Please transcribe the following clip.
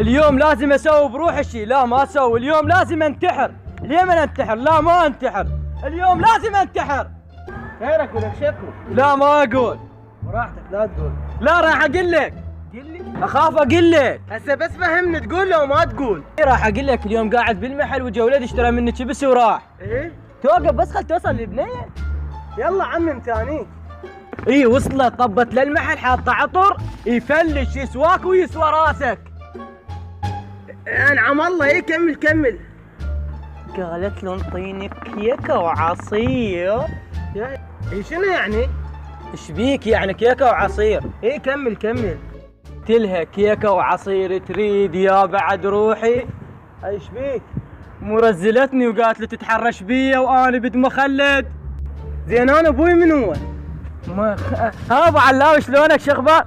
اليوم لازم اسوي بروحي شي. لا ما اسوي اليوم، لازم انتحر. ليه ما انتحر؟ لا ما انتحر اليوم، لازم انتحر. خيرك ولك شكو. لا ما اقول. براحتك لا تقول. لا راح اقول لك. قل لي اخاف اقول لك. هسه بس فهمني تقول لو ما تقول. راح اقول لك اليوم قاعد بالمحل وجا ولد اشترى مني شيبسي وراح. ايه توقف بس خل توصل للبنيه. يلا عمي امتانيك. اي وصلت، طبت للمحل حاطه عطر يفلش يسواك ويسوى راسك. انعم الله. ايه كمل كمل. قالت له انطيني كيكه وعصير. ايه شنو يعني؟ ايش بيك يعني كيكه وعصير؟ ايه كمل كمل. قلت لها كيكه وعصير تريد يا بعد روحي؟ ايش بيك؟ مرزلتني وقالت لي تتحرش بيا وانا بد مخلد. زين انا ابوي من هو؟ ما ها ابو علاوي شلونك شخبار؟